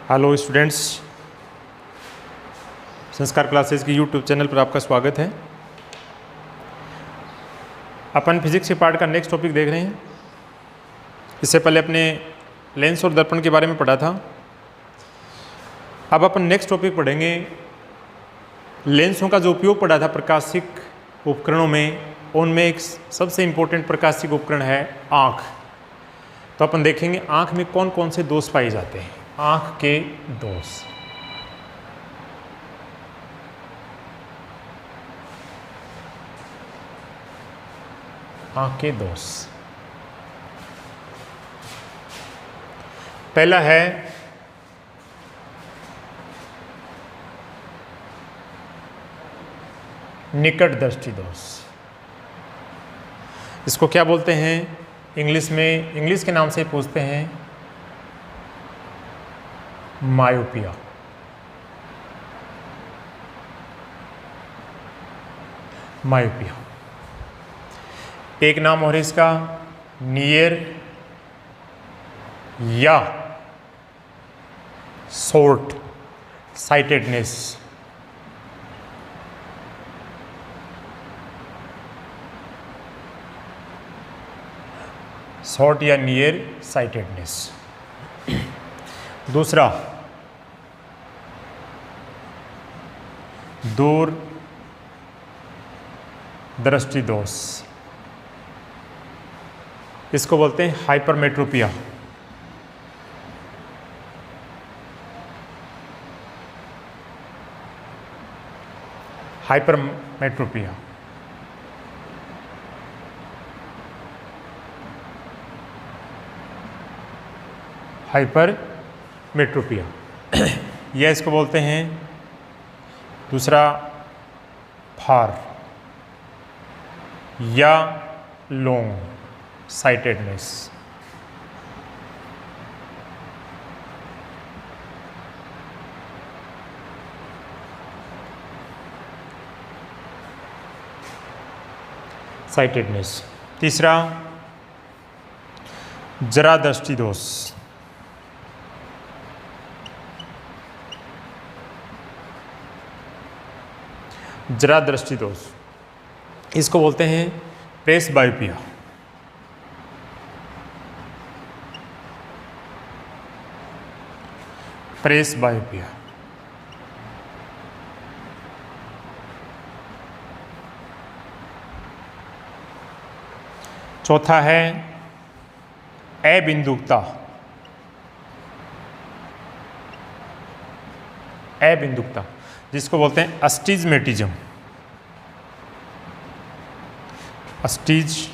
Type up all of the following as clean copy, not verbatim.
Hello students, संस्कार classes की YouTube channel पर आपका स्वागत है। अपन फिजिक्स के पार्ट का नेक्स्ट टॉपिक देख रहे हैं। इससे पहले अपने लेंस और दर्पण के बारे में पढ़ा था। अब अपन नेक्स्ट टॉपिक पढ़ेंगे। लेंसों का जो उपयोग पढ़ा था प्रकाशिक उपकरणों में, उनमें एक सबसे इम्पोर्टेंट प्रकाशिक उपकरण है आँख। तो अपन देखेंगे आँख में कौन कौन से दोष पाए जाते हैं। आँख के दोष। आँख के दोष, पहला है निकट दृष्टि दोष। इसको क्या बोलते हैं इंग्लिश में? इंग्लिश के नाम से पूछते हैं मायोपिया। मायोपिया एक नाम और इसका नियर या शॉर्ट साइटेडनेस। शॉर्ट या नियर साइटेडनेस। दूसरा दूर दृष्टि दोष। इसको बोलते हैं हाइपरमेट्रोपिया। हाइपरमेट्रोपिया हाइपरमेट्रोपिया यह इसको बोलते हैं। दूसरा फार या लॉन्ग साइटेडनेस। साइटेडनेस। तीसरा जरा दृष्टि दोष। जरा दृष्टि दोष इसको बोलते हैं प्रेस बायोपिया। प्रेस बायोपिया। चौथा है अबिंदुकता। अबिंदुकता जिसको बोलते हैं अस्टिजमेटिज्म। अस्टिजमेटिज्म।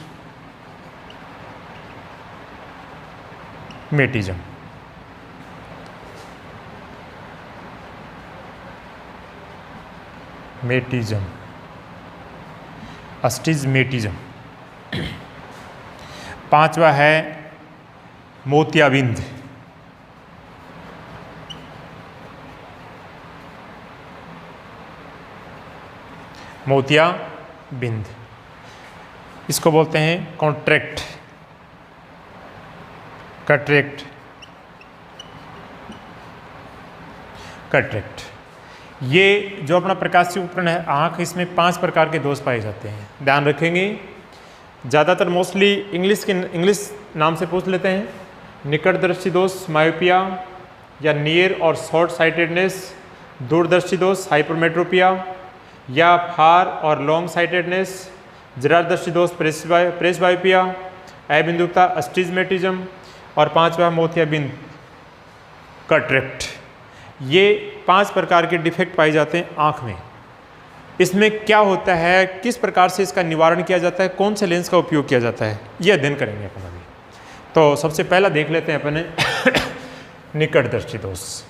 अस्टिजमेटिज्म। पांचवा है मोतियाबिंद। मोतियाबिंद इसको बोलते हैं कॉन्ट्रैक्ट। कट्रैक्ट। कट्रैक्ट। ये जो अपना प्रकाशिक उपकरण है आँख, इसमें 5 प्रकार के दोष पाए जाते हैं। ध्यान रखेंगे, ज़्यादातर मोस्टली इंग्लिश नाम से पूछ लेते हैं। निकट दृष्टि दोष मायोपिया या नियर और शॉर्ट साइटेडनेस। दूरदृष्टि दोष हाइपरमेट्रोपिया या फार और लॉन्ग साइटेडनेस। जरा दृष्टि दोष प्रेस बायोपिया। अबिंदुकता अस्टिजमेटिज्म। और पांचवा मोतियाबिंद कट्रैक्ट। ये 5 प्रकार के डिफेक्ट पाए जाते हैं आँख में। इसमें क्या होता है, किस प्रकार से इसका निवारण किया जाता है, कौन से लेंस का उपयोग किया जाता है, ये अध्ययन करेंगे अपन अभी। तो सबसे पहला देख लेते हैं अपने निकट दृष्टि दोष।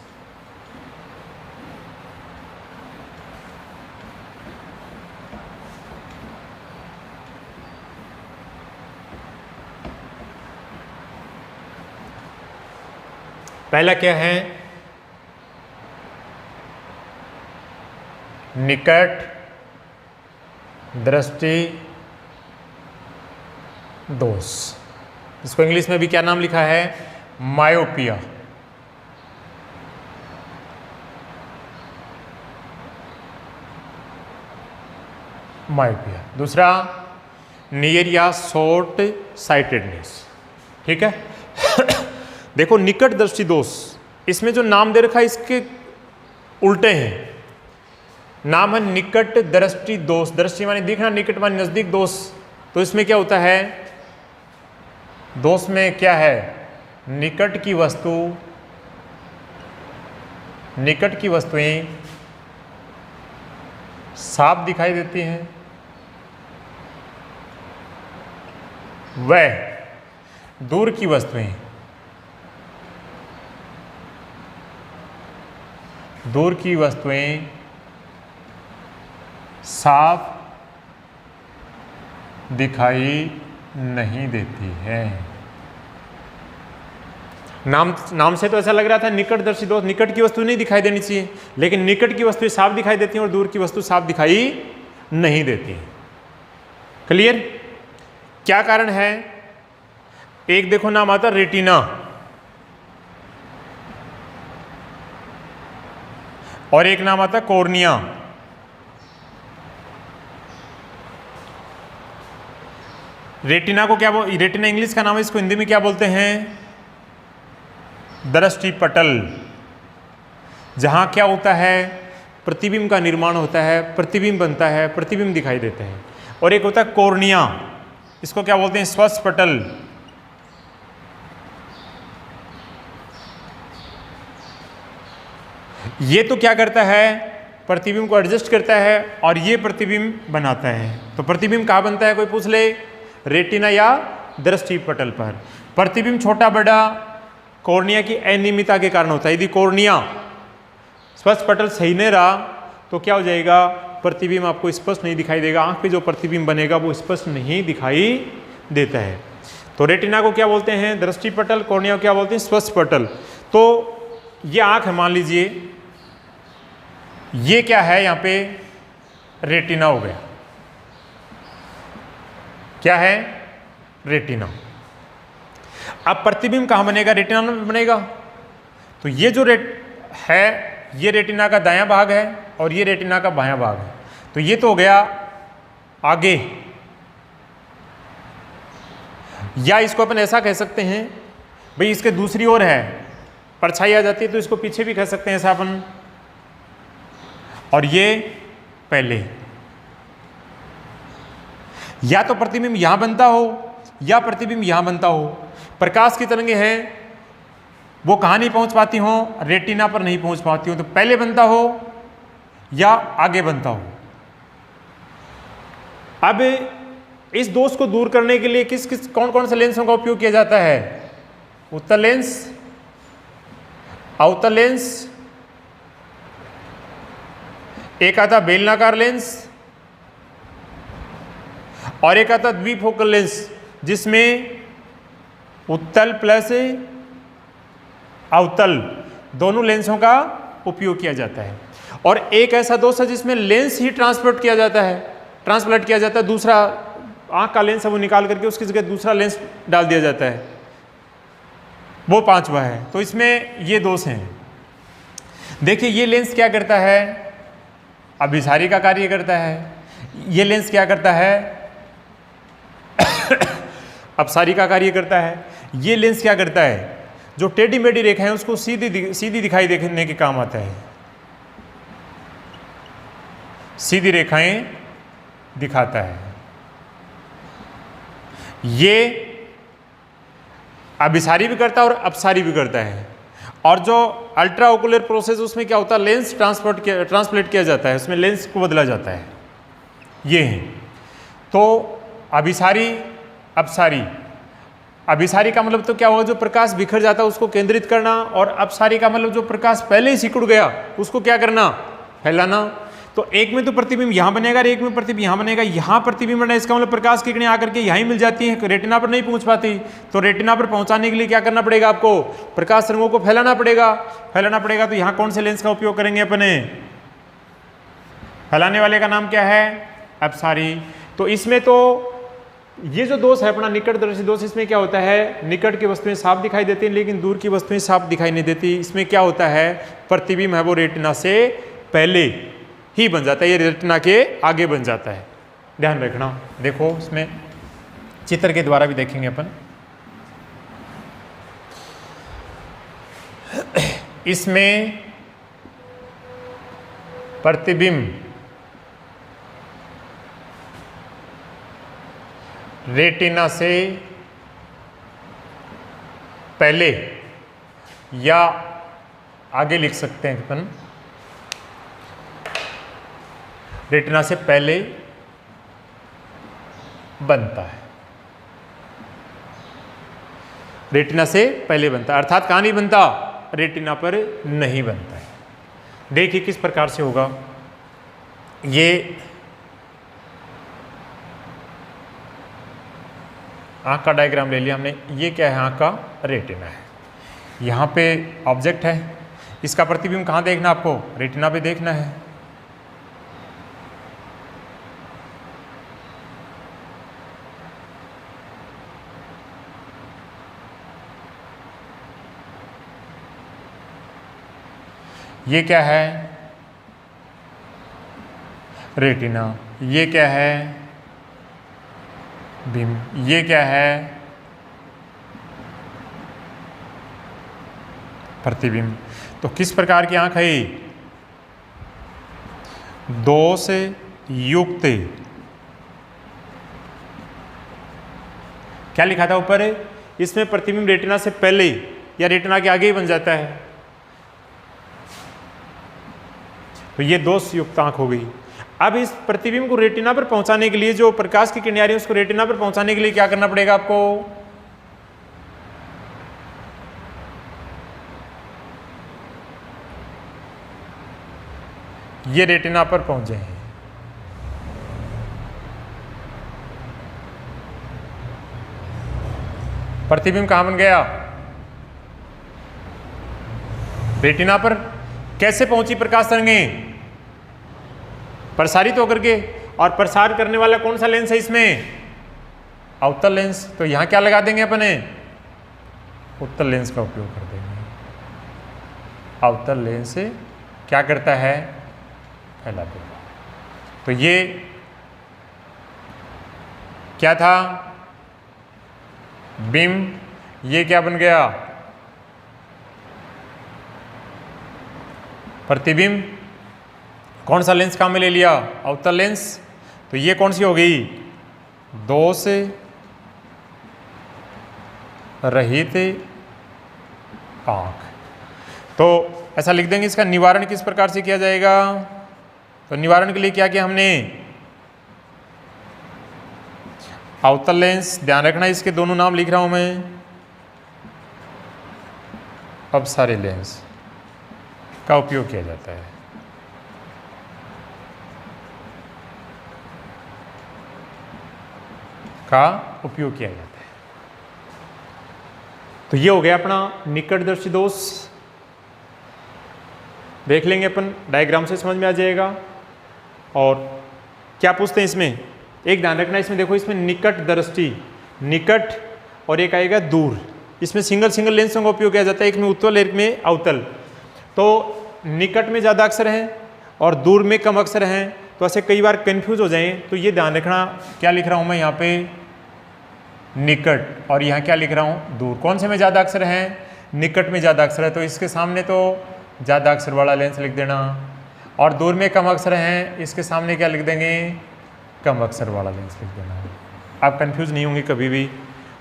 पहला क्या है? निकट दृष्टि दोष। इसको इंग्लिश में भी क्या नाम लिखा है? मायोपिया। मायोपिया। दूसरा नियर या शॉर्ट साइटेडनेस। ठीक है। देखो निकट दृष्टि दोष, इसमें जो नाम दे रखा है इसके उल्टे हैं। नाम है निकट दृष्टि दोष, दृष्टि मानी दिखना, निकट मानी नजदीक दोष। तो इसमें क्या होता है, दोष में क्या है, निकट की वस्तु, निकट की वस्तुएं साफ दिखाई देती हैं, वह दूर की वस्तुएं, दूर की वस्तुएं साफ दिखाई नहीं देती है। नाम से तो ऐसा लग रहा था निकटदर्शी दोष, निकट की वस्तु नहीं दिखाई देनी चाहिए, लेकिन निकट की वस्तुएं साफ दिखाई देती हैं और दूर की वस्तु साफ दिखाई नहीं देती है। क्लियर? क्या कारण है? एक देखो नाम आता रेटिना, और एक नाम आता कॉर्निया। रेटिना को क्या रेटिना इंग्लिश का नाम है, इसको हिंदी में क्या बोलते हैं, दृष्टि पटल। जहां क्या होता है, प्रतिबिंब का निर्माण होता है, प्रतिबिंब बनता है, प्रतिबिंब दिखाई देते हैं। और एक होता है कॉर्निया, इसको क्या बोलते हैं, स्वस्थ पटल। ये तो क्या करता है, प्रतिबिंब को एडजस्ट करता है और ये प्रतिबिंब बनाता है। तो प्रतिबिंब कहाँ बनता है, कोई पूछ ले, रेटिना या दृष्टि पटल पर। प्रतिबिंब छोटा बड़ा कॉर्निया की अनियमितता के कारण होता है। यदि कॉर्निया स्वस्थ पटल सही नहीं रहा तो क्या हो जाएगा, प्रतिबिंब आपको स्पष्ट नहीं दिखाई देगा, आंख पे जो प्रतिबिंब बनेगा वो स्पष्ट नहीं दिखाई देता है। तो रेटिना को क्या बोलते हैं, दृष्टि पटल, कॉर्निया को क्या बोलते हैं, स्वस्थ पटल। तो ये आंख है, मान लीजिए ये क्या है, यहाँ पे रेटिना हो गया, क्या है, रेटिना। अब प्रतिबिंब कहाँ बनेगा, रेटिना में बनेगा। तो ये जो है ये रेटिना का दायां भाग है और ये रेटिना का बायां भाग है। तो ये तो हो गया आगे, या इसको अपन ऐसा कह सकते हैं भाई इसके दूसरी ओर है, परछाई आ जाती है तो इसको पीछे भी कह सकते हैं ऐसा अपन। और ये पहले, या तो प्रतिबिंब यहां बनता हो या प्रतिबिंब यहां बनता हो। प्रकाश की तरंगें हैं वो कहां नहीं पहुंच पाती हो, रेटिना पर नहीं पहुंच पाती हो। तो पहले बनता हो या आगे बनता हो। अब इस दोष को दूर करने के लिए कौन कौन से लेंसों का उपयोग किया जाता है, उत्तल लेंस, अवतल लेंस, एक आता बेलनाकार लेंस और एक आता द्विफोकल लेंस, जिसमें उत्तल प्लस अवतल दोनों लेंसों का उपयोग किया जाता है। और एक ऐसा दोष है जिसमें लेंस ही ट्रांसप्लांट किया जाता है, दूसरा आंख का लेंस है वो निकाल करके उसकी जगह दूसरा लेंस डाल दिया जाता है, वो पांचवा है। तो इसमें ये दोष हैं। देखिए ये लेंस क्या करता है, अभिसारी का कार्य करता है। ये लेंस क्या करता है, अपसारी का कार्य करता है। ये लेंस क्या करता है, जो टेढ़ी मेढ़ी रेखाएं उसको सीधी दिखाई देने के काम आता है, सीधी रेखाएं दिखाता है। ये अभिसारी भी करता है और अपसारी भी करता है। और जो अल्ट्रा ओकुलर प्रोसेस उसमें क्या होता है, लेंस ट्रांसप्लेट किया जाता है, उसमें लेंस को बदला जाता है। ये है तो अभिसारी अपसारी। अभिसारी का मतलब तो क्या होगा, जो प्रकाश बिखर जाता है उसको केंद्रित करना, और अपसारी का मतलब जो प्रकाश पहले ही सिकुड़ गया उसको क्या करना, फैलाना। तो एक में तो प्रतिबिंब यहाँ बनेगा और एक में प्रतिबिंब यहाँ बनेगा। यहाँ प्रतिबिंब बना, इसका मतलब प्रकाश की किरणें आकर के यहाँ मिल जाती है, रेटिना पर नहीं पहुँच पाती। तो रेटिना पर पहुँचाने के लिए क्या करना पड़ेगा, आपको प्रकाश तरंगों को फैलाना पड़ेगा। तो यहाँ कौन से लेंस का उपयोग करेंगे अपने, फैलाने वाले का नाम क्या है, अपसारी। तो इसमें तो ये जो दोष है अपना निकटदर्शी दोष, इसमें क्या होता है, निकट की वस्तुएं साफ दिखाई देती हैं लेकिन दूर की वस्तुएं साफ दिखाई नहीं देती। इसमें क्या होता है, प्रतिबिंब है वो रेटिना से पहले ही बन जाता है, ये रेटिना के आगे बन जाता है। ध्यान रखना। देखो इसमें चित्र के द्वारा भी देखेंगे अपन। इसमें प्रतिबिंब रेटिना से पहले या आगे लिख सकते हैं अपन, रेटिना से पहले बनता है, रेटिना से पहले बनता है, अर्थात कहां नहीं बनता, रेटिना पर नहीं बनता है। देखिए किस प्रकार से होगा। ये आँख का डायग्राम ले लिया हमने। ये क्या है, आँख का रेटिना है। यहाँ पे ऑब्जेक्ट है, इसका प्रतिबिंब कहाँ देखना आपको, रेटिना पे देखना है। ये क्या है, रेटिना। ये क्या है, बिंब। ये क्या है, प्रतिबिंब। तो किस प्रकार की आंख है, दोष युक्त। क्या लिखा था ऊपर, इसमें प्रतिबिंब रेटिना से पहले या रेटिना के आगे ही बन जाता है, तो ये दोष युक्त आंख हो गई। अब इस प्रतिबिंब को रेटिना पर पहुंचाने के लिए, जो प्रकाश की किरण आ रही है उसको रेटिना पर पहुंचाने के लिए क्या करना पड़ेगा आपको, ये रेटिना पर पहुंच जाए। प्रतिबिंब कहां बन गया, रेटिना पर। कैसे पहुंची प्रकाश तरंगें, प्रसारित होकर के। और प्रसार करने वाला कौन सा लेंस है इसमें, अवतल लेंस। तो यहां क्या लगा देंगे अपने, उत्तल लेंस का उपयोग कर देंगे। अवतल लेंस क्या करता है, फैला देगा। तो ये क्या था, बिंब। ये क्या बन गया, प्रतिबिंब। कौन सा लेंस काम में ले लिया, अवतल लेंस। तो ये कौन सी हो गई, दोष रहित आंख। तो ऐसा लिख देंगे। इसका निवारण किस प्रकार से किया जाएगा, तो निवारण के लिए क्या किया हमने, अवतल लेंस। ध्यान रखना इसके दोनों नाम लिख रहा हूं मैं, अपसारी लेंस का उपयोग किया जाता है। का उपयोग किया जाता है। तो ये हो गया अपना निकटदर्शी दोष। देख लेंगे अपन, डायग्राम से समझ में आ जाएगा। और क्या पूछते हैं इसमें, एक ध्यान रखना, इसमें देखो, इसमें निकट दृष्टि, निकट और एक आएगा दूर। इसमें सिंगल सिंगल लेंसों का उपयोग किया जाता है, एक में उत्तल एक में अवतल। तो निकट में ज़्यादा अक्षर हैं और दूर में कम अक्षर हैं, तो ऐसे कई बार कंफ्यूज हो जाएं। तो ये ध्यान रखना, क्या लिख रहा हूँ मैं यहाँ पे, निकट, और यहाँ क्या लिख रहा हूँ, दूर। कौन से में ज़्यादा अक्षर हैं, निकट में ज़्यादा अक्षर है, तो इसके सामने तो ज़्यादा अक्षर वाला लेंस लिख देना। और दूर में कम अक्षर हैं, इसके सामने क्या लिख देंगे, कम अक्षर वाला लेंस लिख देना। आप कंफ्यूज नहीं होंगे कभी भी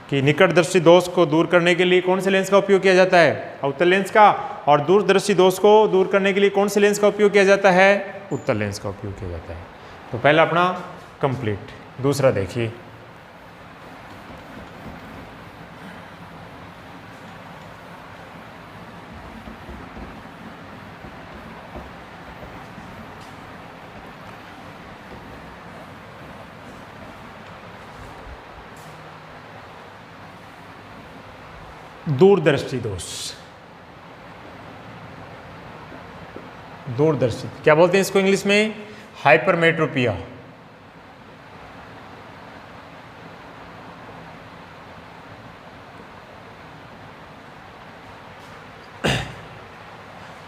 कि निकटदर्शी दोष को दूर करने के लिए कौन से लेंस का उपयोग किया जाता है, अवतल लेंस का। और दूरदर्शी दोष को दूर करने के लिए कौन से लेंस का उपयोग किया जाता है, उत्तल लेंस का उपयोग किया जाता है। तो पहला अपना कंप्लीट। दूसरा देखिए, दूरदर्शी दोष। दूरदर्शी क्या बोलते हैं इसको इंग्लिश में, हाइपरमेट्रोपिया।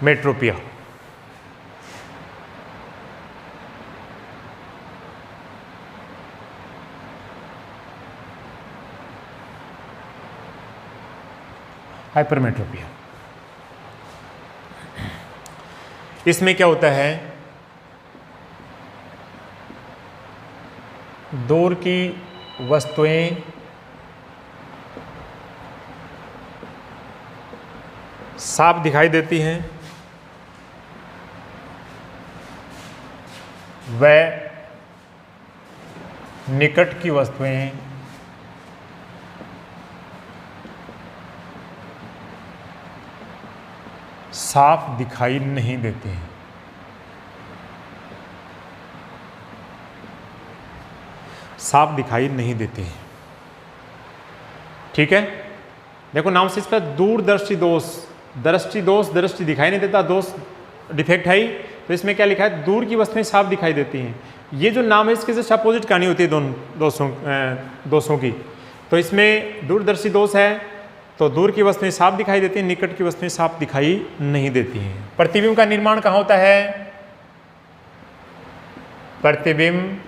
मेट्रोपिया। हाइपरमेट्रोपिया। इसमें क्या होता है, दूर की वस्तुएं साफ दिखाई देती हैं, वह निकट की वस्तुएं साफ दिखाई नहीं देती हैं। साफ दिखाई नहीं देते हैं। ठीक है, देखो नाम से इसका दूरदर्शी दोष, दृष्टि दोष, दृष्टि दिखाई नहीं देता, दोष डिफेक्ट है ही, तो इसमें क्या लिखा है, दूर की वस्तुएं साफ दिखाई देती हैं। ये जो नाम है इसके जस्ट अपोजिट कहानी होती है दोनों दोषों की। तो इसमें दूरदर्शी दोष है तो दूर की वस्तुएं साफ दिखाई देती हैं, निकट की वस्तुएं साफ दिखाई नहीं देती हैं। प्रतिबिंब का निर्माण कहाँ होता है, प्रतिबिंब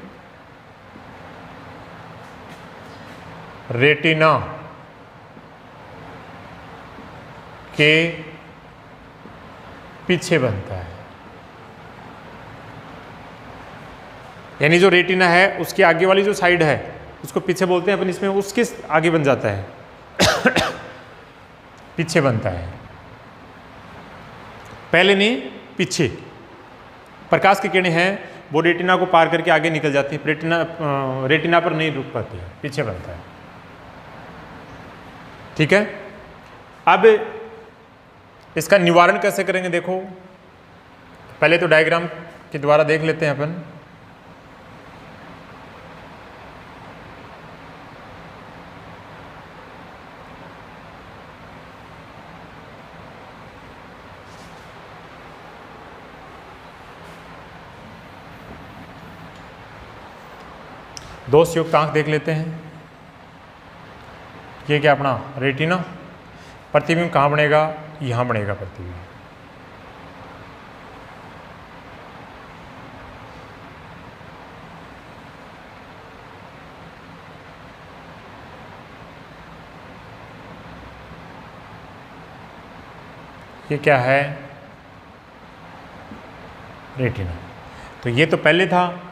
रेटिना के पीछे बनता है। यानी जो रेटिना है उसके आगे वाली जो साइड है उसको पीछे बोलते हैं अपन, इसमें उसके आगे बन जाता है पीछे बनता है, पहले नहीं पीछे। प्रकाश की किरणें हैं वो रेटिना को पार करके आगे निकल जाती है, रेटिना पर नहीं रुक पाती है, पीछे बनता है। ठीक है, अब इसका निवारण कैसे करेंगे देखो, पहले तो डायग्राम के द्वारा देख लेते हैं अपन। दोषयुक्त आंख देख लेते हैं। ये क्या अपना रेटिना, प्रतिबिंब कहाँ बनेगा, यहाँ बनेगा प्रतिबिंब। ये क्या है, रेटिना। तो ये तो पहले था,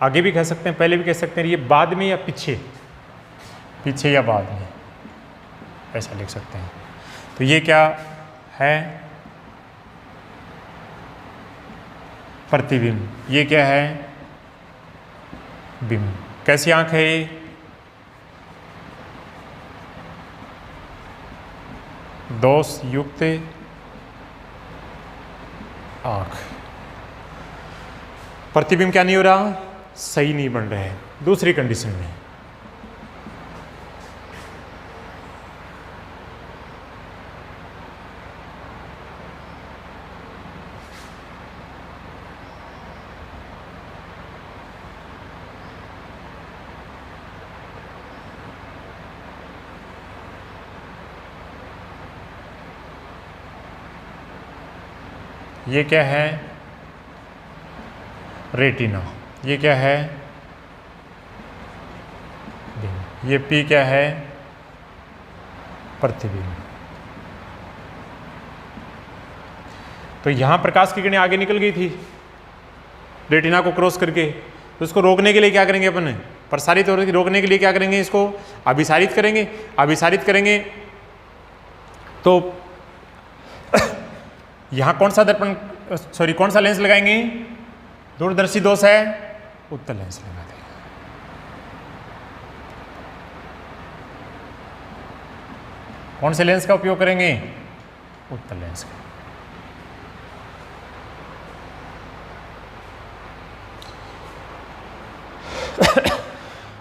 आगे भी कह सकते हैं, पहले भी कह सकते हैं, ये बाद में या पीछे, पीछे या बाद में, ऐसा लिख सकते हैं। तो ये क्या है, प्रतिबिंब। ये क्या है, बिंब। कैसी आंख है ये, दोष युक्त आंख। प्रतिबिंब क्या नहीं हो रहा, सही नहीं बन रहा है। दूसरी कंडीशन में ये क्या है, रेटिना। ये क्या है, बिंब। ये पी क्या है, प्रतिबिंब। तो यहाँ प्रकाश की किरणें आगे निकल गई थी रेटिना को क्रॉस करके, तो इसको रोकने के लिए क्या करेंगे अपन, प्रसारित होने रोकने के लिए क्या करेंगे, इसको अभिसारित करेंगे। अभिसारित करेंगे तो यहाँ कौन सा दर्पण, सॉरी कौन सा लेंस लगाएंगे, दूरदर्शी दोष है, उत्तल लेंस लगा देंगे। कौन से लेंस का उपयोग करेंगे, उत्तल लेंस का।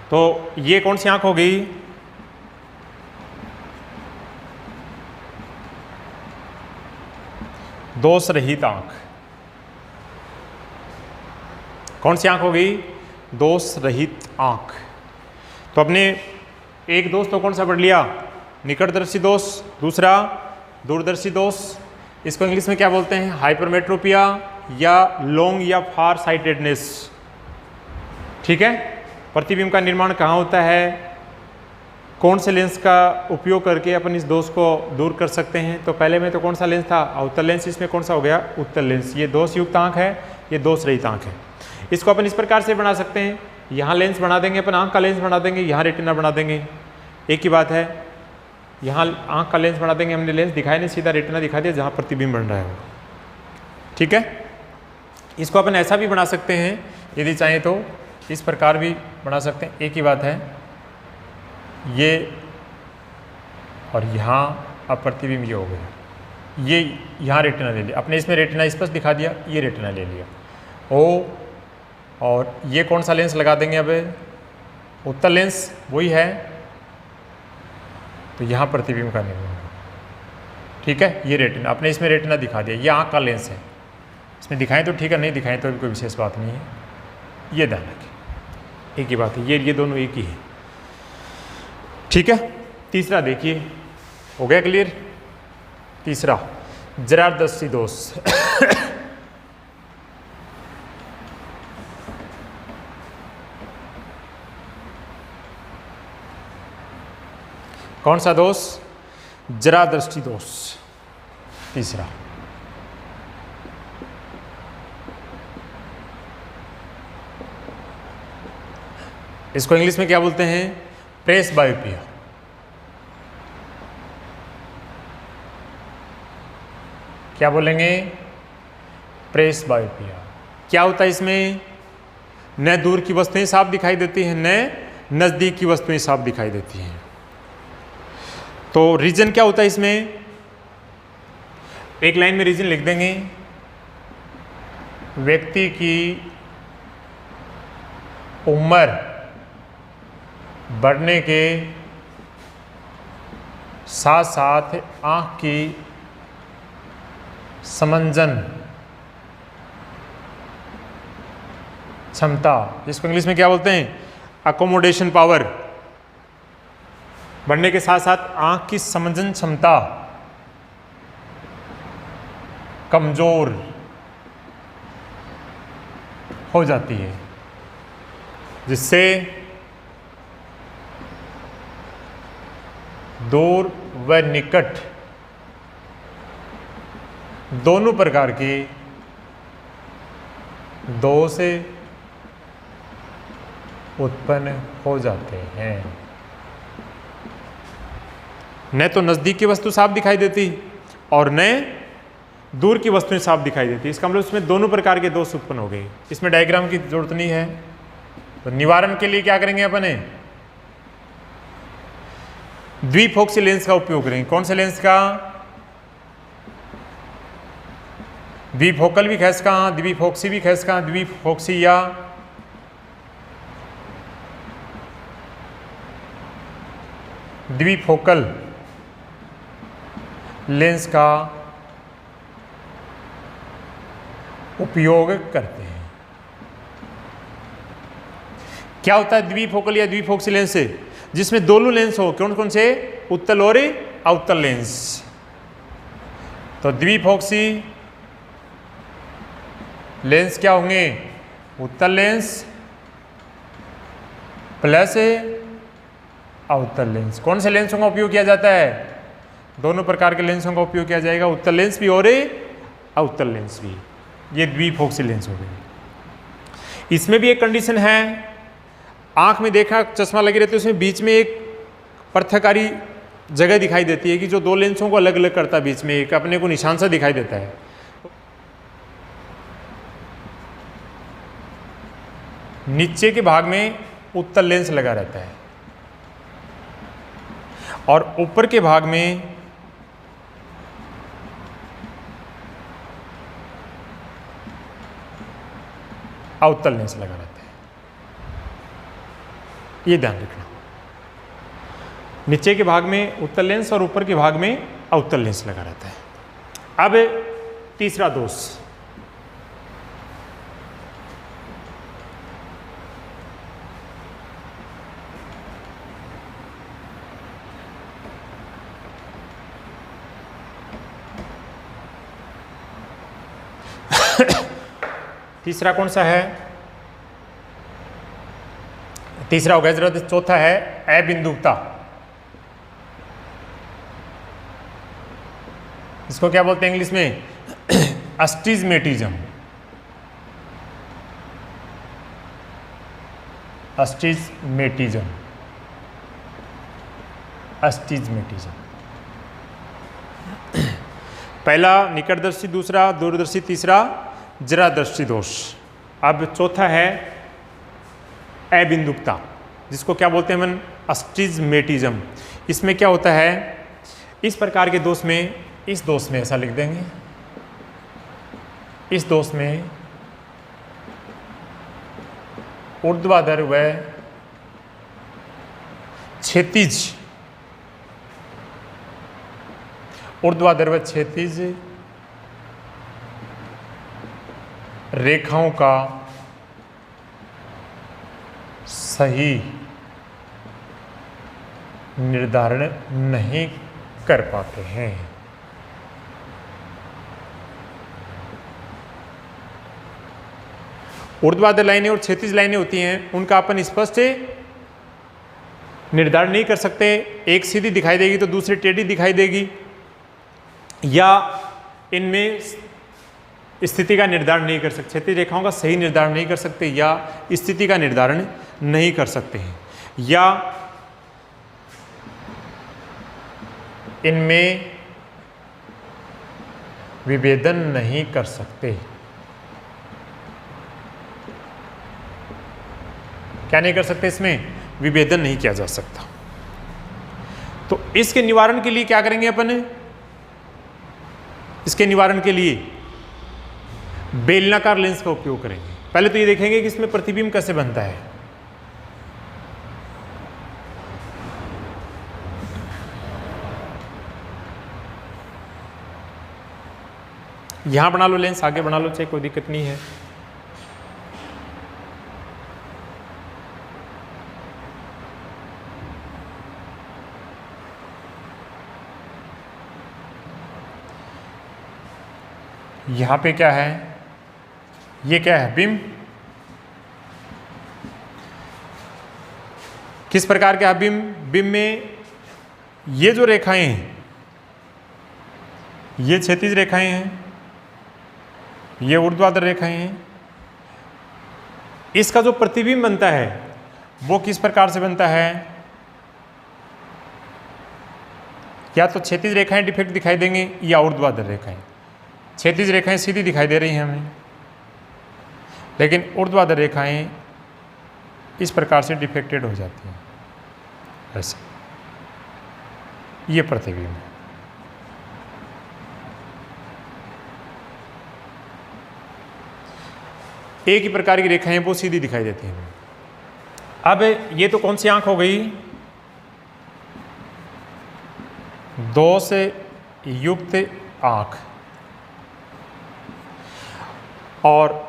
तो ये कौन सी आंख हो गई, दोष रहित आंख। कौन सी आंख हो गई, दोष रहित आंख। तो अपने एक दोष तो कौन सा पढ़ लिया, निकटदर्शी दोष, दूसरा दूरदर्शी दोष। इसको इंग्लिश में क्या बोलते हैं, हाइपरमेट्रोपिया या लॉन्ग या फार साइटेडनेस। ठीक है, प्रतिबिंब का निर्माण कहाँ होता है, कौन से लेंस का उपयोग करके अपन इस दोष को दूर कर सकते हैं? तो पहले में तो कौन सा लेंस था? अवतल लेंस। इसमें कौन सा हो गया? उत्तल लेंस। ये दोष युक्त आंख है, ये दोष रहित आंख है। इसको अपन इस प्रकार से बना सकते हैं, यहाँ लेंस बना देंगे अपन, आंख का लेंस बना देंगे, यहाँ रेटिना बना देंगे। एक ही बात है, यहाँ आंख का लेंस बना देंगे, हमने लेंस दिखाया नहीं, सीधा रेटिना दिखा दिया जहाँ प्रतिबिंब बन रहा है वो। ठीक है, इसको अपन ऐसा भी बना सकते हैं, यदि चाहें तो इस प्रकार भी बना सकते हैं। एक ही बात है, ये और यहाँ अब प्रतिबिंब ये हो गया, ये यहाँ रेटिना ले लिया अपने, इसमें रेटिना स्पष्ट दिखा दिया, ये रेटिना ले लिया ओ, और ये कौन सा लेंस लगा देंगे अब? उत्तल लेंस वही है, तो यहाँ प्रतिबिंब का निर्माण। ठीक है, ये रेटिना अपने इसमें रेटिना दिखा दिया, ये आँख का लेंस है, इसमें दिखाएं तो ठीक है, नहीं दिखाएं तो कोई विशेष बात नहीं है, ये ध्यान रखें। एक ही बात है, ये दोनों एक ही है। ठीक है, तीसरा देखिए, हो गया क्लियर? तीसरा जरार दृष्टि दोष। कौन सा दोष? जरा दृष्टि दोष, तीसरा। इसको इंग्लिश में क्या बोलते हैं? प्रेस बायोपिया। क्या बोलेंगे? प्रेस बायोपिया। क्या होता है इसमें? न दूर की वस्तुएं साफ दिखाई देती हैं, न नजदीक की वस्तुएं साफ दिखाई देती हैं। तो रीजन क्या होता है इसमें? एक लाइन में रीजन लिख देंगे, व्यक्ति की उम्र बढ़ने के साथ साथ आँख की समंजन क्षमता, जिसको इंग्लिश में क्या बोलते हैं? अकोमोडेशन पावर, बढ़ने के साथ साथ आँख की समंजन क्षमता कमजोर हो जाती है, जिससे दूर व निकट दोनों प्रकार के दोष उत्पन्न हो जाते हैं। न तो नज़दीक की वस्तु साफ दिखाई देती और न दूर की वस्तुएं साफ दिखाई देती। इसका मतलब उसमें दोनों प्रकार के दोष उत्पन्न हो गए। इसमें डायग्राम की जरूरत नहीं है, तो निवारण के लिए क्या करेंगे अपने? द्विफोक्सी लेंस का उपयोग करेंगे। कौन से लेंस का? द्विफोकल भी खैस कहाँ, द्विफोक्सी भी खैस कहाँ? द्विफोक्सी या द्विफोकल लेंस का उपयोग करते हैं। क्या होता है द्विफोकल या द्विफोक्सी लेंस से? जिसमें दोनों लेंस हो। कौन कौन से? उत्तल और अवतल लेंस। तो द्विफोक्सी लेंस क्या होंगे? उत्तल लेंस प्लस अवतल लेंस। कौन से लेंसों का उपयोग किया जाता है? दोनों प्रकार के लेंसों का उपयोग किया जाएगा, उत्तल लेंस भी और अवतल लेंस भी। ये द्विफोक्सी लेंस हो गई। इसमें भी एक कंडीशन है, आंख में देखा चश्मा लगे रहते हैं, उसमें बीच में एक पृथककारी जगह दिखाई देती है कि जो दो लेंसों को अलग अलग करता है, बीच में एक अपने को निशान सा दिखाई देता है। नीचे के भाग में उत्तल लेंस लगा रहता है और ऊपर के भाग में अवतल लेंस लगा रहता है। ये ध्यान रखना, नीचे के भाग में उत्तल लेंस और ऊपर के भाग में अवतल लेंस लगा रहता है। अब तीसरा दोष, तीसरा कौन सा है? तीसरा हो गया जरा। चौथा है अबिंदुता। इसको क्या बोलते हैं इंग्लिश में? अस्टिजमेटिज्म। अस्टिजमेटिज्म, अस्टिजमेटिज्म। पहला निकटदर्शी, दूसरा दूरदर्शी, तीसरा जरादर्शी दोष। अब चौथा है अबिंदुकता, जिसको क्या बोलते हैं अपन? अस्टिजमेटिज्म। इसमें क्या होता है? इस प्रकार के दोष में, इस दोष में ऐसा लिख देंगे, इस दोष में ऊर्ध्वाधर व क्षैतिज, ऊर्ध्वाधर व क्षैतिज रेखाओं का सही निर्धारण नहीं कर पाते हैं। ऊर्ध्वाधर लाइनें और क्षैतिज लाइनें होती हैं, उनका अपन स्पष्ट निर्धारण नहीं कर सकते। एक सीधी दिखाई देगी तो दूसरी टेढ़ी दिखाई देगी, या इनमें स्थिति का निर्धारण नहीं कर सकते, क्षैतिज रेखाओं का सही निर्धारण नहीं कर सकते, या स्थिति का निर्धारण नहीं कर सकते हैं, या इनमें विभेदन नहीं कर सकते। क्या नहीं कर सकते? इसमें विभेदन नहीं किया जा सकता। तो इसके निवारण के लिए क्या करेंगे अपन? इसके निवारण के लिए बेलनाकार लेंस का उपयोग करेंगे। पहले तो ये देखेंगे कि इसमें प्रतिबिंब कैसे बनता है। यहां बना लो लेंस, आगे बना लो, चाहे कोई दिक्कत नहीं है। यहां पे क्या है? ये क्या है? बिंब। किस प्रकार का बिंब? बिंब में ये जो रेखाएं हैं, ये क्षैतिज रेखाएं हैं, ये ऊर्ध्वाधर रेखाएं हैं। इसका जो प्रतिबिंब बनता है वो किस प्रकार से बनता है? या तो क्षैतिज रेखाएं डिफेक्ट दिखाई देंगे, या ऊर्ध्वाधर रेखाएं। क्षैतिज रेखाएं सीधी दिखाई दे रही हैं हमें, लेकिन ऊर्ध्वाधर रेखाएं इस प्रकार से डिफेक्टेड हो जाती हैं, ऐसे। ये प्रतिबिंब है। एक ही प्रकार की रेखाएं वो सीधी दिखाई देती हैं। अब ये तो कौन सी आंख हो गई? दोष युक्त आंख। और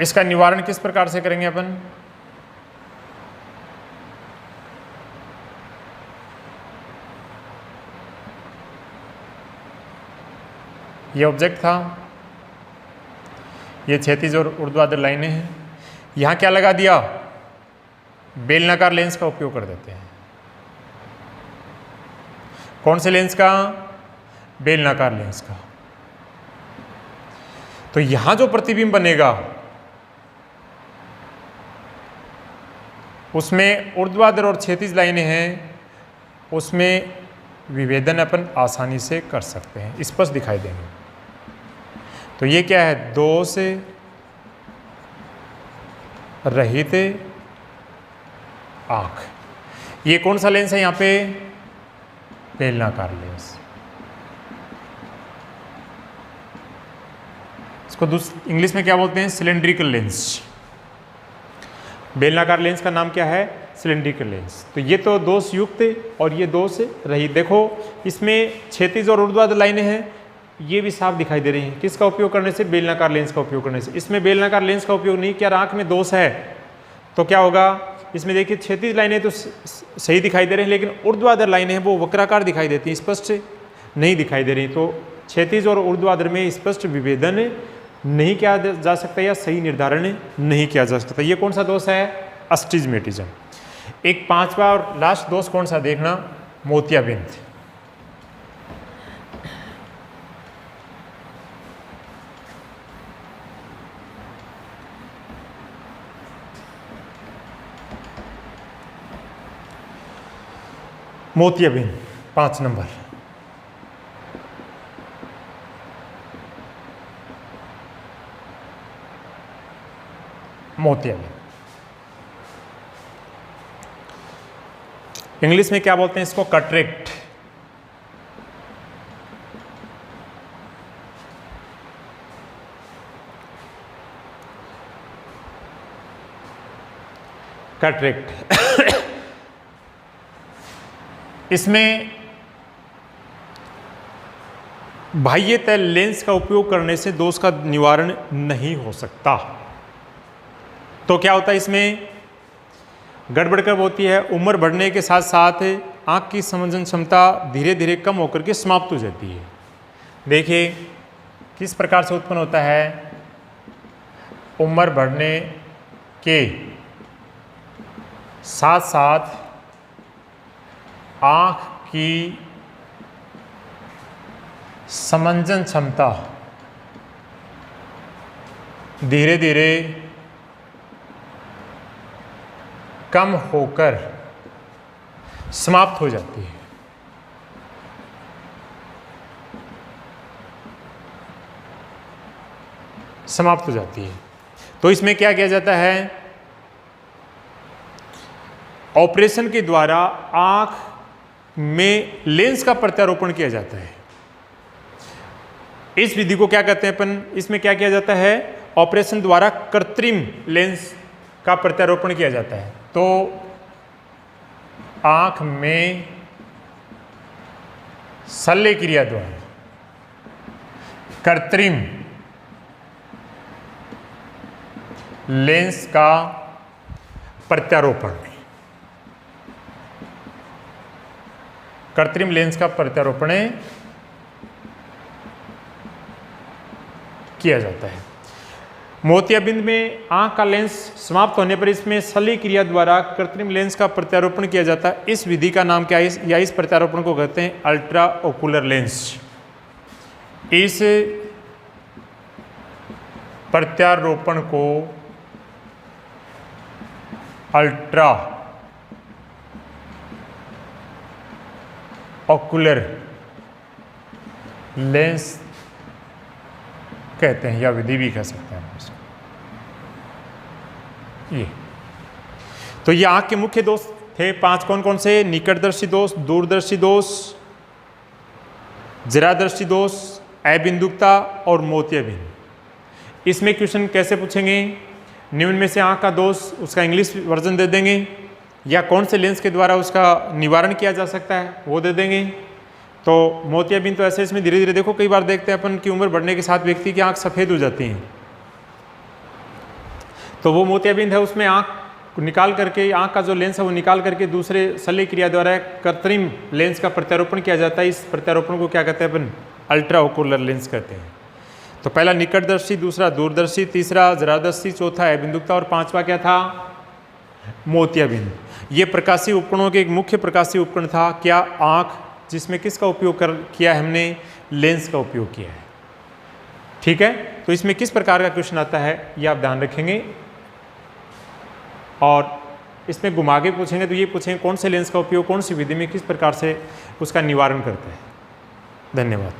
इसका निवारण किस प्रकार से करेंगे अपन? ये ऑब्जेक्ट था, ये क्षैतिज और ऊर्ध्वाधर लाइनें हैं। यहां क्या लगा दिया? बेलनाकार लेंस का उपयोग कर देते हैं। कौन से लेंस का? बेलनाकार लेंस का। तो यहां जो प्रतिबिंब बनेगा उसमें ऊर्ध्वाधर और क्षैतिज लाइनें हैं, उसमें विभेदन अपन आसानी से कर सकते हैं, स्पष्ट दिखाई देंगे। तो ये क्या है? दोष रहित आंख। ये कौन सा लेंस है यहां पे? बेलनाकार लेंस। इसको इंग्लिश में क्या बोलते हैं? Cylindrical lens. बेलनाकार लेंस का नाम क्या है? Cylindrical lens. तो ये तो दोष युक्त और ये दोष रहित। देखो इसमें क्षैतिज और ऊर्ध्वाधर लाइनें हैं, ये भी साफ दिखाई दे रही हैं। किसका उपयोग करने से? बेलनाकार लेंस का उपयोग करने से। इसमें बेलनाकार लेंस का उपयोग नहीं किया, आंख में दोष है, तो क्या होगा? इसमें देखिए क्षैतिज लाइनें तो सही दिखाई दे रही हैं, लेकिन ऊर्ध्वाधर लाइनें हैं वो वक्राकार दिखाई देती हैं, स्पष्ट नहीं दिखाई दे रही। तो क्षैतिज और ऊर्ध्वाधर में स्पष्ट विभेदन नहीं किया जा सकता या सही निर्धारण नहीं किया जा सकता। ये कौन सा दोष है? अस्टिजमेटिज्म। एक पांचवा और लास्ट दोष कौन सा देखना? मोतियाबिंद। मोतियाबिंद 5 नंबर। मोतियाबिंद इंग्लिश में क्या बोलते हैं इसको? कैटरेक्ट। कैटरेक्ट इसमें बाह्यतः लेंस का उपयोग करने से दोष का निवारण नहीं हो सकता। तो क्या होता है इसमें? गड़बड़ कब होती है? उम्र बढ़ने के साथ साथ आँख की समंजन क्षमता धीरे धीरे कम होकर के समाप्त हो जाती है। देखिए किस प्रकार से उत्पन्न होता है? उम्र बढ़ने के साथ साथ आँख की समंजन क्षमता धीरे धीरे कम होकर समाप्त हो जाती है। समाप्त हो जाती है। तो इसमें क्या किया जाता है? ऑपरेशन के द्वारा आँख में लेंस का प्रत्यारोपण किया जाता है। इस विधि को क्या कहते हैं अपन? इसमें क्या किया जाता है? ऑपरेशन द्वारा कृत्रिम लेंस का प्रत्यारोपण किया जाता है। तो आँख में शल्य क्रिया द्वारा कृत्रिम लेंस का प्रत्यारोपण, कृत्रिम लेंस का प्रत्यारोपण किया जाता है। मोतियाबिंद में आँख का लेंस समाप्त होने पर इसमें शल्य क्रिया द्वारा कृत्रिम लेंस का प्रत्यारोपण किया जाता है। इस विधि का नाम क्या है या इस प्रत्यारोपण को कहते हैं अल्ट्रा ओकुलर लेंस। इस प्रत्यारोपण को अल्ट्रा ओकुलर लेंस कहते हैं या विधि भी कह सकते हैं इसको। ये तो ये आँख के मुख्य दोष थे 5। कौन कौन से? निकटदर्शी दोष, दूरदर्शी दोष, जरादर्शी दोष, अबिंदुकता और मोतियाबिंद। इसमें क्वेश्चन कैसे पूछेंगे? निम्न में से आँख का दोष, उसका इंग्लिश वर्जन दे देंगे या कौन से लेंस के द्वारा उसका निवारण किया जा सकता है वो दे देंगे। तो मोतियाबिंद तो ऐसे इसमें धीरे धीरे देखो कई बार देखते हैं अपन की उम्र बढ़ने के साथ व्यक्ति की आंख सफ़ेद हो जाती है। तो वो मोतियाबिंद है, उसमें आंख निकाल करके, आंख का जो लेंस है वो निकाल करके दूसरे शल्य क्रिया द्वारा कृत्रिम लेंस का प्रत्यारोपण किया जाता है। इस प्रत्यारोपण को क्या कहते हैं अपन? अल्ट्रा ओकुलर लेंस कहते हैं। तो पहला निकटदर्शी, दूसरा दूरदर्शी, तीसरा जरादर्शी, चौथा अबिंदुकता और पांचवा क्या था? मोतियाबिंद। ये प्रकाशीय उपकरणों के एक मुख्य प्रकाशीय उपकरण था। क्या? आँख, जिसमें किसका उपयोग किया है हमने? लेंस का उपयोग किया है। ठीक है, तो इसमें किस प्रकार का क्वेश्चन आता है ये आप ध्यान रखेंगे। और इसमें घुमा के पूछेंगे तो ये पूछेंगे कौन से लेंस का उपयोग कौन सी विधि में किस प्रकार से उसका निवारण करते हैं। धन्यवाद।